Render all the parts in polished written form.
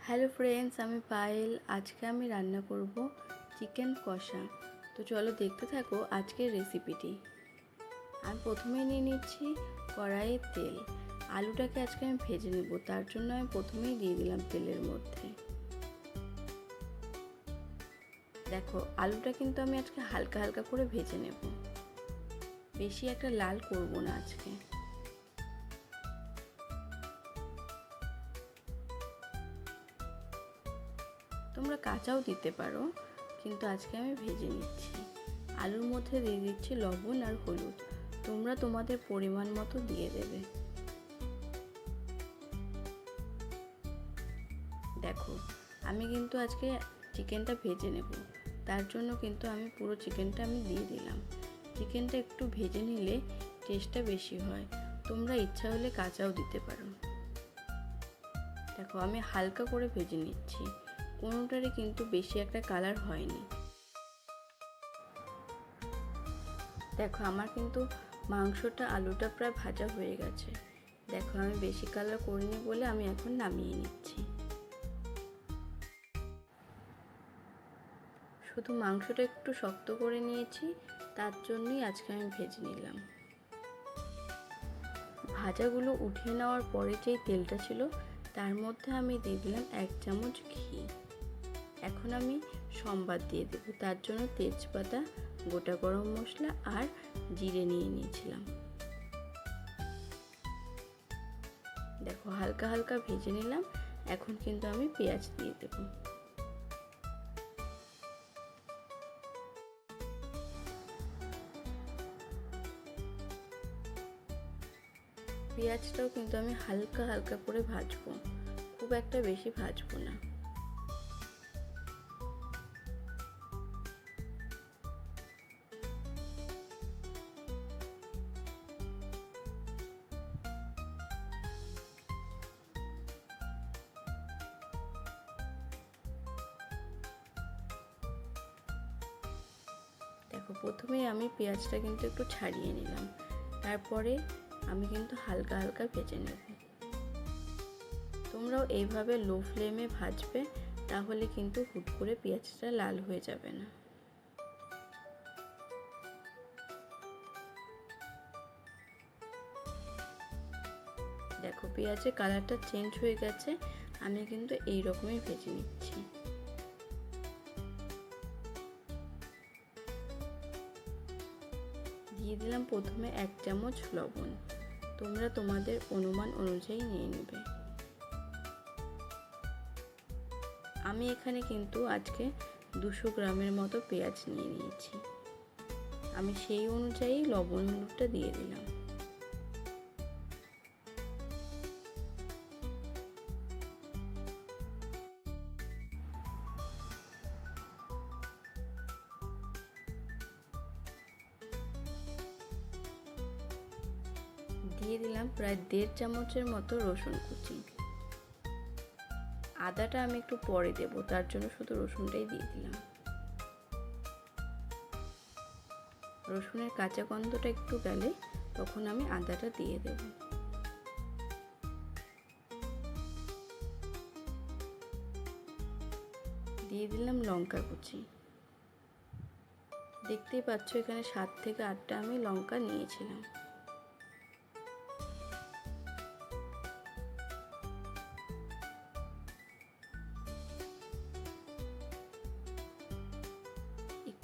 Hello friends, আমি পায়েল। আজকে আমি রান্না করব চিকেন কষা। তো চলো দেখতে থাকো আজকের রেসিপিটি। আমি প্রথমেই নিয়ে নিচ্ছি কড়াইয়ে তেল। আলুটাকে আজকে আমি ভেজে নেব, তার জন্য আমি প্রথমেই দিয়ে দিলাম তেলের মধ্যে। দেখো, আলুটা কিন্তু আমি আজকে হালকা হালকা করে ভেজে নেব, বেশি একটা লাল করব না আজকে। তোমরা কাঁচাও দিতে পারো, কিন্তু আজকে আমি ভেজে নিচ্ছি। আলুর মধ্যে দিয়ে দিচ্ছি লবণ আর হলুদ, তোমরা তোমাদের পরিমাণ মতো দিয়ে দেবে। দেখো, আমি কিন্তু আজকে চিকেনটা ভেজে নেব, তার জন্য কিন্তু আমি পুরো চিকেনটা দিয়ে দিলাম। চিকেনটা একটু ভেজে নিলে টেস্টটা বেশি হয়, তোমরা ইচ্ছা হলে কাঁচাও দিতে পারো। দেখো, আমি হালকা করে ভেজে নিচ্ছি, কোনোটারই কিন্তু বেশি একটা কালার হয়নি। দেখো, আমার কিন্তু মাংসটা আলুটা প্রায় ভাজা হয়ে গেছে। দেখো, আমি বেশি কালার করিনি বলে আমি এখন নামিয়ে নিচ্ছি। শুধু মাংসটা একটু শক্ত করে নিয়েছি, তার জন্যই আজকে আমি ভেজে নিলাম। ভাজাগুলো উঠিয়ে নেওয়ার পরে যেই তেলটা ছিল তার মধ্যে আমি দিয়ে দিলাম 1 চামচ ঘি। এখন আমি সম্বাদ দিয়ে দেবো, তার জন্য তেজপাতা, গোটা গরম মশলা আর জিরে নিয়ে নিয়েছিলাম। দেখো, হালকা হালকা ভেজে নিলাম। এখন কিন্তু আমি পেঁয়াজ দিয়ে দেবো। পেঁয়াজটাও কিন্তু আমি হালকা হালকা করে ভাজবো, খুব একটা বেশি ভাজবো না। দেখো, প্রথমেই আমি পেঁয়াজটা কিন্তু একটু ছাড়িয়ে নিলাম, তারপরে আমি কিন্তু হালকা হালকা ভেজে নেব। তোমরাও এইভাবে লো ফ্লেমে ভাজবে, তাহলে কিন্তু হুট করে পেঁয়াজটা লাল হয়ে যাবে না। দেখো, পেঁয়াজের কালারটা চেঞ্জ হয়ে গেছে, আমি কিন্তু এই রকমই ভেজে নিচ্ছি। দিয়ে দিলাম প্রথমে 1 চামচ লবণ, তোমরা তোমাদের অনুমান অনুযায়ী নিয়ে নেবে। আমি এখানে কিন্তু আজকে 200 গ্রামের মতো পেঁয়াজ নিয়ে নিয়েছি, আমি সেই অনুযায়ী লবণ হলুদটা দিয়ে দিলাম। দিয়ে দিলাম প্রায় 1.5 চামচের মতো রসুন কুচি। আদাটা আমি একটু পরে দেবো, তার জন্য শুধু রসুনটাই দিয়ে দিলাম। রসুনের কাঁচা গন্ধটা একটু গেলে তখন আমি আদাটা দিয়ে দেব। দিয়ে দিলাম লঙ্কা কুচি। দেখতেই পাচ্ছ এখানে 7 থেকে 8টা আমি লঙ্কা নিয়েছিলাম।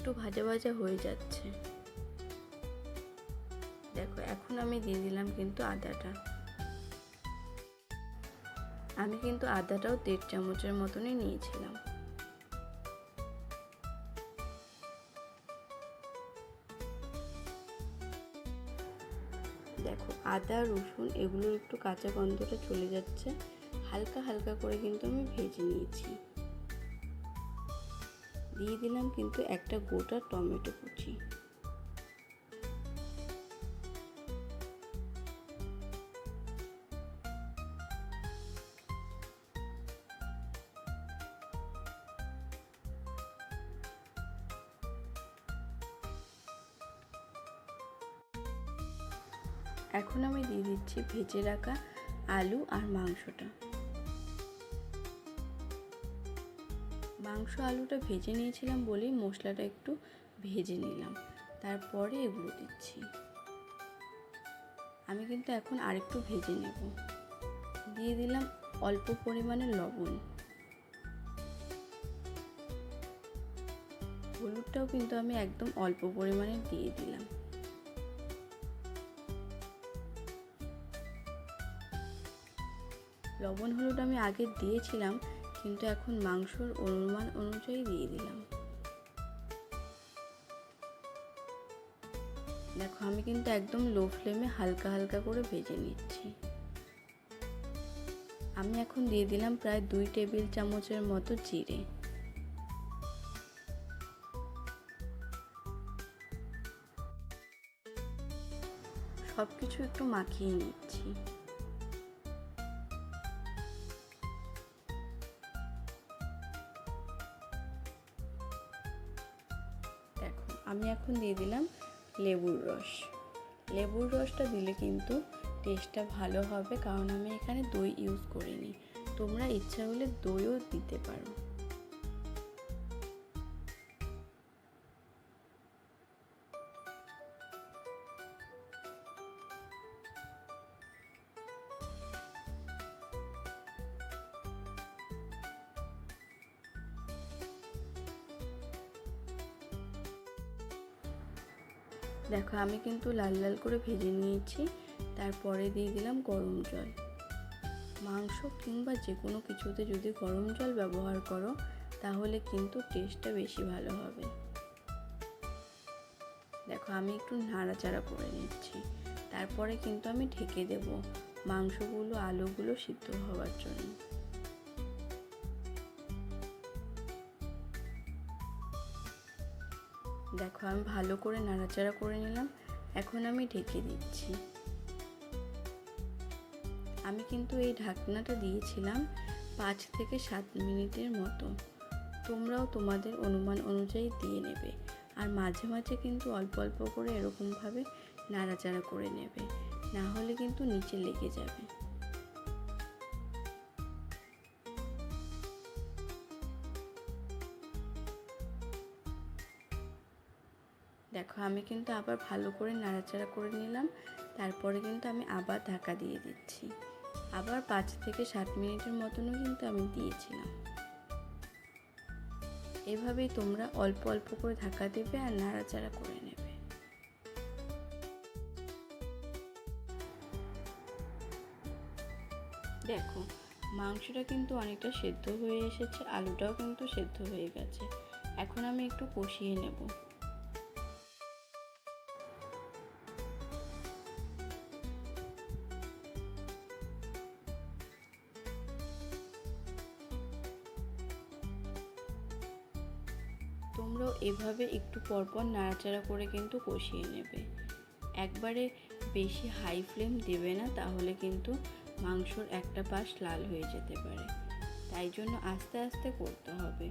একটু ভাজা ভাজা হয়ে যাচ্ছে। দেখো, এখন আমি দিয়ে দিলাম কিন্তু আদাটা। আমি কিন্তু আদাটাও 1.5 চামচের মতনই নিয়েছিলাম। দেখো, আদা রসুন এগুলোর একটু কাঁচা গন্ধটা চলে যাচ্ছে, হালকা হালকা করে কিন্তু আমি ভেজে নিয়েছি। দিয়ে দিলাম কিন্তু একটা গোটা টমেটো কুচি। এখন আমি দিয়ে দিচ্ছি ভেজে রাখা আলু আর মাংসটা। মাংস আলুটা ভেজে নিয়েছিলাম বলেই মশলাটা একটু ভেজে নিলাম, তারপরে এগুলো দিচ্ছি। আমি কিন্তু এখন আরেকটু ভেজে নেব। দিয়ে দিলাম অল্প পরিমাণে লবণ। হলুদটাও কিন্তু আমি একদম অল্প পরিমাণে দিয়ে দিলাম। লবণ হলুদ আমি আগে দিয়েছিলাম, কিন্তু এখন মাংসর অনুমান অনুযায়ী দিয়ে দিলাম। দেখো আমি কিন্তু একদম লো ফ্লেমে হালকা হালকা করে ভেজে নিচ্ছি। আমি এখন দিয়ে দিলাম প্রায় 2 টেবিল চামচের মতো জিরে। সব কিছু একটু মাখিয়ে নিচ্ছি। দেখো আমি এখন দিয়ে দিলাম লেবুর রস। লেবুর রসটা দিলে কিন্তু টেস্টটা ভালো হবে, কারণ আমি এখানে দই ইউজ করিনি। তোমরা ইচ্ছা হলে দইও দিতে পারো। দেখো আমি কিন্তু লাল লাল করে ভেজে নিয়েছি। তারপরে দিয়ে দিলাম গরম জল। মাংস কিংবা যে কোনো কিছুতে যদি গরম জল ব্যবহার করো তাহলে কিন্তু টেস্টটা বেশি ভালো হবে। দেখো আমি একটু নাড়াচাড়া করে নিচ্ছি, তারপরে কিন্তু আমি ঢেকে দেব মাংসগুলো আলুগুলো সিদ্ধ হওয়ার জন্য। দেখো আমি ভালো করে নাড়াচাড়া করে নিলাম, এখন আমি ঢেকে দিচ্ছি। আমি কিন্তু এই ঢাকনাটা দিয়েছিলাম 5 থেকে 7 মিনিটের মতো। তোমরাও তোমাদের অনুমান অনুযায়ী দিয়ে নেবে, আর মাঝে মাঝে কিন্তু অল্প অল্প করে এরকমভাবে নাড়াচাড়া করে নেবে, না হলে কিন্তু নিচে লেগে যাবে। দেখো আমি কিন্তু আবার ভালো করে নাড়াচাড়া করে নিলাম, তারপরে কিন্তু আমি আবার ঢাকা দিয়ে দিচ্ছি। আবার 5 থেকে 7 মিনিটের মতনও কিন্তু আমি দিয়েছিলাম। এভাবেই তোমরা অল্প অল্প করে ঢাকা দেবে আর নাড়াচাড়া করে নেবে। দেখো মাংসটা কিন্তু অনেকটা সেদ্ধ হয়ে এসেছে, আলুটাও কিন্তু সেদ্ধ হয়ে গেছে। এখন আমি একটু কষিয়ে নেব। তোমরাও এভাবে একটু পরপর নাড়াচাড়া করে কিন্তু কষিয়ে নেবে। একবারে বেশি হাই ফ্লেম দেবে না, তাহলে কিন্তু মাংসর একটা পাশ লাল হয়ে যেতে পারে। তাই জন্য আস্তে আস্তে করতে হবে।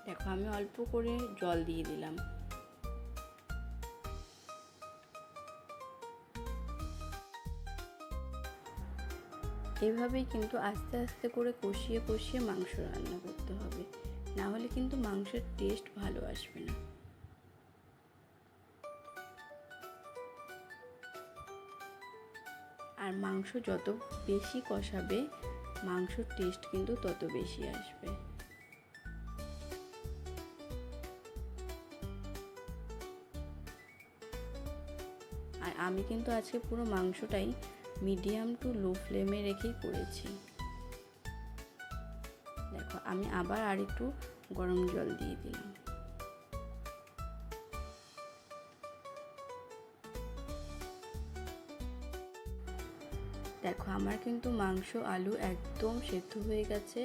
দেখো আমি অল্প করে জল দিয়ে দিলাম। এভাবেই কিন্তু আস্তে আস্তে করে কষিয়ে কষিয়ে মাংস রান্না করতে হবে, না হলে কিন্তু মাংসের টেস্ট ভালো আসবে না। আর মাংস যত বেশি কষাবে মাংসর টেস্ট কিন্তু তত বেশি আসবে। আর আমি কিন্তু আজকে পুরো মাংসটাই মিডিয়াম টু লো ফ্লেমে রেখেই করেছি। দেখো আমি আবার আরেকটু গরম জল দিয়ে দিলাম। দেখো আমার কিন্তু মাংস আলু একদম সেদ্ধ হয়ে গেছে।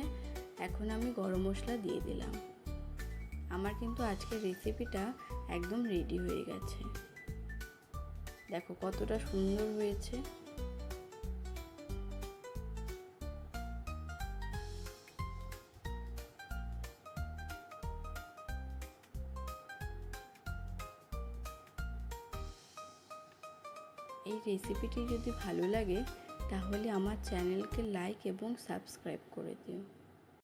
এখন আমি গরম মশলা দিয়ে দিলাম। আমার কিন্তু আজকের রেসিপিটা একদম রেডি হয়ে গেছে। দেখো কতটা সুন্দর হয়েছে। এই রেসিপিটি যদি ভালো লাগে তাহলে আমার চ্যানেলকে লাইক এবং সাবস্ক্রাইব করে দিও।